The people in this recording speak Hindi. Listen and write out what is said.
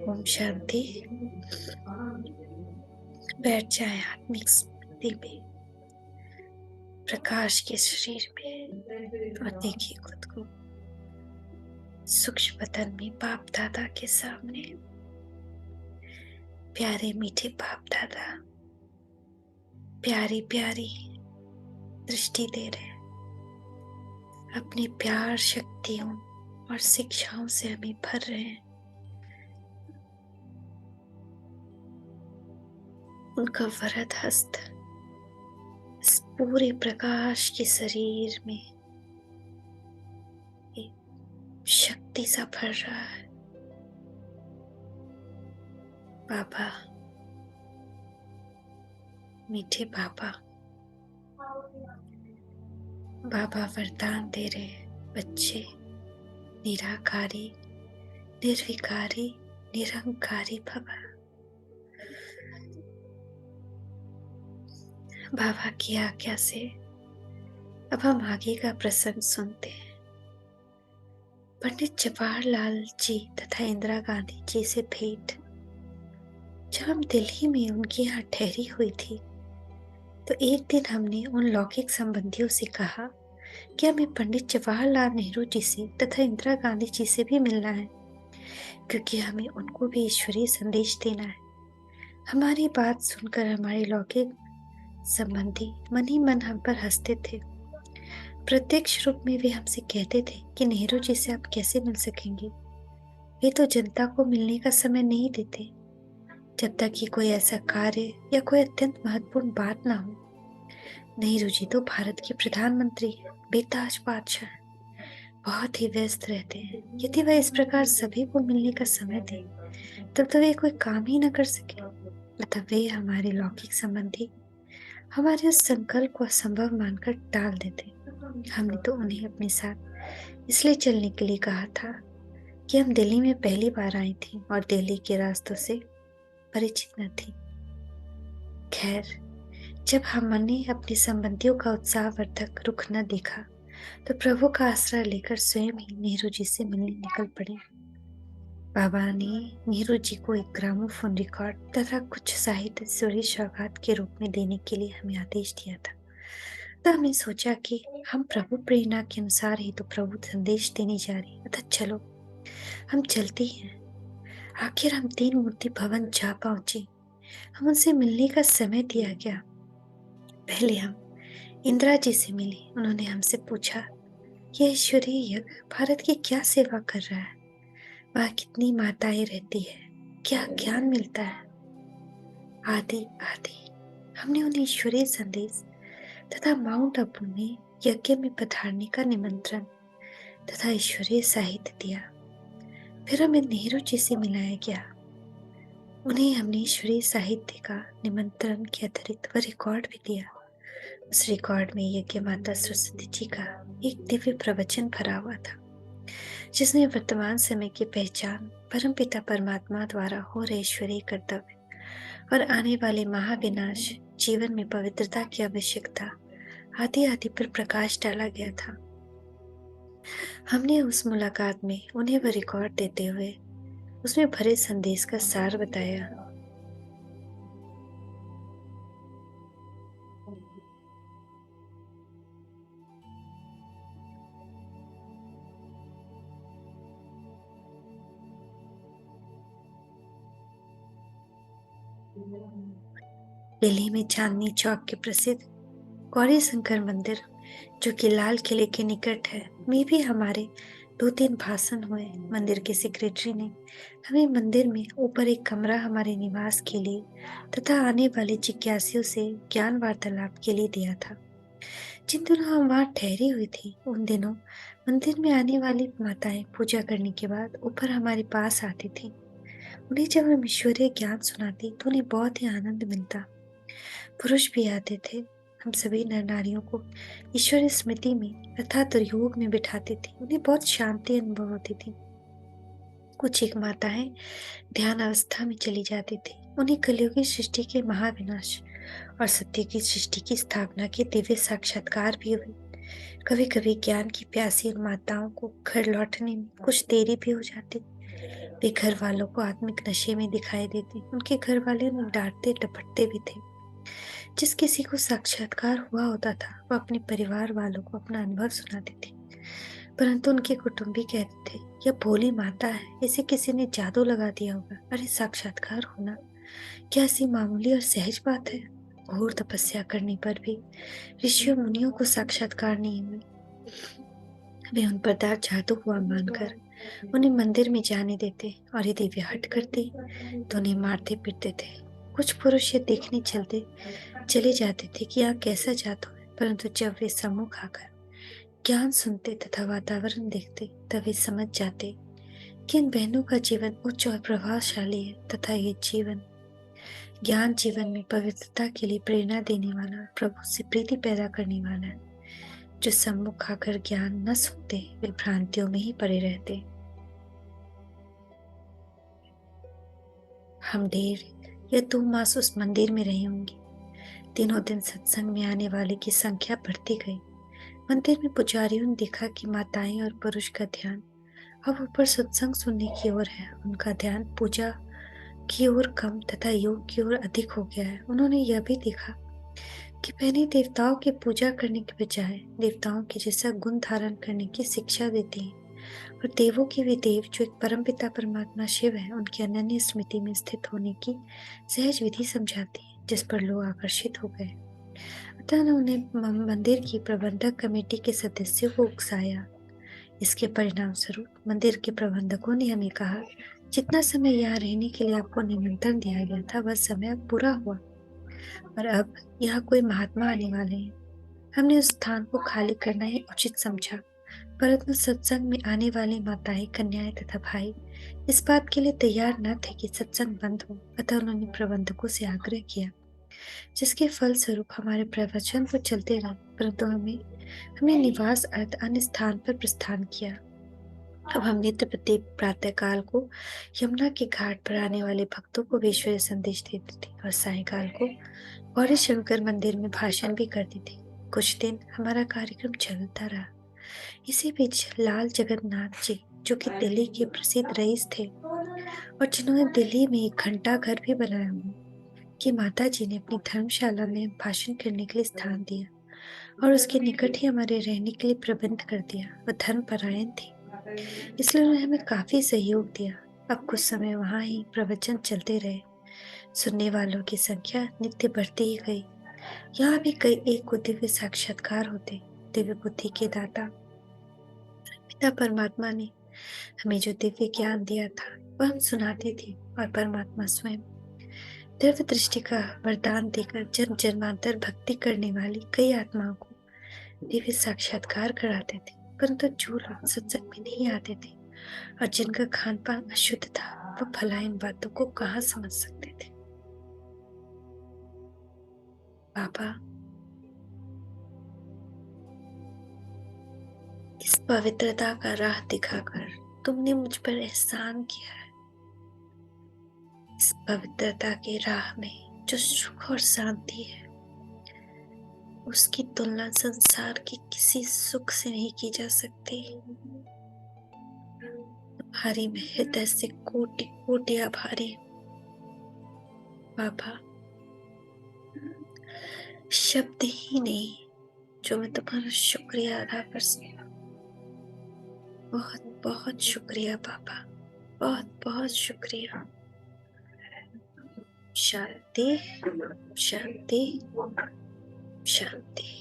ओम शांति। बैठ जाए आत्मिक स्मृति में, प्रकाश के शरीर में, और देखिए खुद को सूक्ष्म बदन में बाप दादा के सामने। प्यारे मीठे बाप दादा प्यारी प्यारी दृष्टि दे रहे हैं, अपनी प्यार शक्तियों और शिक्षाओं से हमें भर रहे हैं। उनका वरद हस्त इस पूरे प्रकाश के शरीर में शक्ति सा भर रहा है। बाबा, मीठे बाबा, बाबा वरदान दे रहे हैं, बच्चे निराकारी, निर्विकारी, निरंकारी भव। बाबा की आज्ञा से अब हम आगे का प्रसंग सुनते हैं। पंडित जवाहरलाल जी तथा इंदिरा गांधी जी से भेंट। जब हम दिल्ली में उनके यहाँ ठहरी हुई थी, तो एक दिन हमने उन लौकिक संबंधियों से कहा कि हमें पंडित जवाहरलाल नेहरू जी से तथा इंदिरा गांधी जी से भी मिलना है, क्योंकि हमें उनको भी ईश्वरीय संदेश देना है। हमारी बात सुनकर हमारे लौकिक संबंधी मन ही मन हम पर हंसते थे। प्रत्यक्ष रूप में वे हमसे कहते थे कि नेहरू जी से आप कैसे मिल सकेंगे, वे तो जनता को मिलने का समय नहीं देते जब तक कि कोई ऐसा कार्य या कोई अत्यंत महत्वपूर्ण बात ना हो। नेहरू जी तो भारत के प्रधानमंत्री, बेताज बादशाह, बहुत ही व्यस्त रहते हैं। यदि वह इस प्रकार सभी को मिलने का समय दे, तब तो वे कोई काम ही न कर सके। अतः वे हमारे लौकिक संबंधी हमारे उस संकल्प को असंभव मानकर टाल देते। हमने तो उन्हें अपने साथ इसलिए चलने के लिए कहा था कि हम दिल्ली में पहली बार आई थी और दिल्ली के रास्तों से परिचित न थी। खैर, जब हमने अपने संबंधियों का उत्साहवर्धक रुख न देखा, तो प्रभु का आसरा लेकर स्वयं ही नेहरू जी से मिलने निकल पड़े। बाबा ने नेहरू जी को एक ग्रामोफोन रिकॉर्ड तथा कुछ साहित्य ईश्वरीय सौगात के रूप में देने के लिए हमें आदेश दिया था। तो हमने सोचा कि हम प्रभु प्रेरणा के अनुसार ही तो प्रभु संदेश देने जा रहे हैं, अतः चलो हम चलते हैं। आखिर हम 3 मूर्ति भवन जा पहुंचे। हम उनसे मिलने का समय दिया गया। पहले हम इंदिरा जी से मिले। उन्होंने हमसे पूछा, यह ईश्वरीय यज्ञ भारत की क्या सेवा कर रहा है, वहाँ कितनी माताएं रहती है, क्या ज्ञान मिलता है, आदि आदि। हमने उन्हें ईश्वरीय संदेश तथा माउंट आबू में यज्ञ में पधारने का निमंत्रण तथा ईश्वरीय साहित्य दिया। फिर हमें नेहरू जी से मिलाया गया। उन्हें हमने ईश्वरीय साहित्य का निमंत्रण के अतिरिक्त वह रिकॉर्ड भी दिया। उस रिकॉर्ड में यज्ञ माता सरस्वती जी का एक दिव्य प्रवचन भरा हुआ था, जिसमें वर्तमान समय की पहचान परमपिता परमात्मा द्वारा हो रहे ईश्वरीय कर्तव्य और आने वाले महाविनाश, जीवन में पवित्रता की आवश्यकता आदि आदि पर प्रकाश डाला गया था। हमने उस मुलाकात में उन्हें वह रिकॉर्ड देते हुए उसमें भरे संदेश का सार बताया। दिल्ली में चांदनी चौक के प्रसिद्ध गौरी शंकर मंदिर, जो कि लाल किले के निकट है, में भी हमारे 2-3 भाषण हुए। मंदिर के सेक्रेटरी ने हमें मंदिर में ऊपर एक कमरा हमारे निवास के लिए तथा आने वाले जिज्ञासुओं से ज्ञान वार्तालाप के लिए दिया था। जिन दिनों हम वहाँ ठहरी हुई थी, उन दिनों मंदिर में आने वाली माताएं पूजा करने के बाद ऊपर हमारे पास आती थी। उन्हें जब हम ईश्वरीय ज्ञान सुनाती तो उन्हें बहुत ही आनंद मिलता। पुरुष भी आते थे। हम सभी नर नारियों को ईश्वरीय स्मृति में अर्थात योग में बिठाते थे। उन्हें बहुत शांति अनुभव होती थी। कुछ एक माताएं ध्यान अवस्था में चली जाती थी। उन्हें कलयुगी सृष्टि के महाविनाश और सत्य की सृष्टि की स्थापना के दिव्य साक्षात्कार भी हुए। कभी कभी ज्ञान की प्यासी उन माताओं को घर लौटने में कुछ देरी भी हो जाती, वे घर वालों को आत्मिक नशे में दिखाई देते। उनके घर वाले उन्हें डांटते डपटते भी थे। जिस किसी को साक्षात्कार हुआ होता था वह अपने परिवार वालों को अपना अनुभव सुनाते थे, परंतु उनके कुटुंबी कहते थे यह भोली माता है, इसे किसी ने जादू लगा दिया होगा। अरे साक्षात्कार होना क्या ऐसी मामूली और सहज बात है? घोर तपस्या करने पर भी ऋषियों मुनियों को साक्षात्कार नहीं हुए। वे उन पर जादू हुआ मानकर उन्हें मंदिर में जाने देते और यदि वे हट करते तो उन्हें मारते पीटते थे। कुछ पुरुष ये देखने चले जाते थे कि यहाँ कैसा जादू है, परंतु जब वे सम्मुख आकर ज्ञान सुनते तथा वातावरण देखते तब वे समझ जाते कि इन बहनों का जीवन उच्च और प्रभावशाली है तथा ये ज्ञान जीवन में पवित्रता के लिए प्रेरणा देने वाला, प्रभु से प्रीति पैदा करने वाला है। जो सम्मुख आकर ज्ञान न सुनते वे भ्रांतियों में ही पड़े रहते। हम 1.5 या 2 मास उस मंदिर में रही होंगी। दिनों दिन सत्संग में आने वाले की संख्या बढ़ती गई। मंदिर में पुजारियों ने देखा कि माताएं और पुरुष का ध्यान अब ऊपर सत्संग सुनने की ओर है। उनका ध्यान पूजा की ओर कम तथा योग की ओर अधिक हो गया है। उन्होंने यह भी देखा कि बहनें देवताओं की पूजा करने के बजाय देवताओं के जैसा गुण धारण करने की शिक्षा देती हैं और देवों के भी देव जो एक परमपिता परमात्मा शिव है उनकी अनन्य स्मृति में स्थित होने की सहज विधि समझाती है, जिस पर लोग आकर्षित हो गए। अतः उन्होंने मंदिर की प्रबंधक कमेटी के सदस्यों को उकसाया। इसके परिणाम स्वरूप मंदिर के प्रबंधकों ने हमें कहा, जितना समय यहाँ रहने के लिए आपको निमंत्रण दिया गया था वह समय अब पूरा हुआ और अब यहाँ कोई महात्मा आने वाले हैं। हमने उस स्थान को खाली करना ही उचित समझा, परंतु सत्संग में आने वाली माताएं, कन्याएं तथा भाई इस बात के लिए तैयार न थे कि सत्संग बंद हो। अतः उन्होंने प्रबंधकों से आग्रह किया, जिसके फलस्वरूप हमारे प्रवचन तो चलते रहे, परंतु हमने निवास अर्थ अन्य स्थान पर प्रस्थान किया। अब हम नित्य प्रत्येक प्रातःकाल को यमुना के घाट पर आने वाले भक्तों को ईश्वरीय संदेश देते थे और सायंकाल को गौरी शंकर मंदिर में भाषण भी करते थे। कुछ दिन हमारा कार्यक्रम चलता रहा। इसी बीच लाल जगन्नाथ जी, जो कि दिल्ली के प्रसिद्ध रईस थे और जिन्होंने दिल्ली में एक घंटा घर भी बनाया हुआ, कि माता जी ने अपनी धर्मशाला में भाषण करने के लिए स्थान दिया और उसके निकट ही हमारे रहने के लिए प्रबंध कर दिया। वह धर्मपरायण थी, इसलिए उन्होंने हमें काफी सहयोग दिया। अब कुछ समय वहां ही प्रवचन चलते रहे। सुनने वालों की संख्या नित्य बढ़ती ही गई। यहाँ भी कई एक को दिव्य साक्षात्कार होते। दिव्य बुद्धि के दाता पिता परमात्मा ने हमें जो दिव्य ज्ञान दिया था वह हम सुनाते थे और परमात्मा स्वयं दिव्य दृष्टि का वरदान देकर जन्म जन्मांतर भक्ति करने वाली कई आत्माओं को दिव्य साक्षात्कार कराते थे। परंतु जो लोग सत्संग में नहीं आते थे और जिनका खान पान अशुद्ध था वह भला इन बातों को कहाँ समझ सकते थे। बाबा, इस पवित्रता का राह दिखाकर तुमने मुझ पर एहसान किया है। इस पवित्रता के राह में जो सुख और शांति है उसकी तुलना संसार के किसी सुख से नहीं की जा सकती। तुम्हारी मैं हृदय से कोटि कोटि आभारी बाबा। शब्द ही नहीं जो मैं तुम्हारा शुक्रिया अदा कर सकूं। बहुत बहुत शुक्रिया बाबा, बहुत बहुत शुक्रिया। शांति शांति शांति।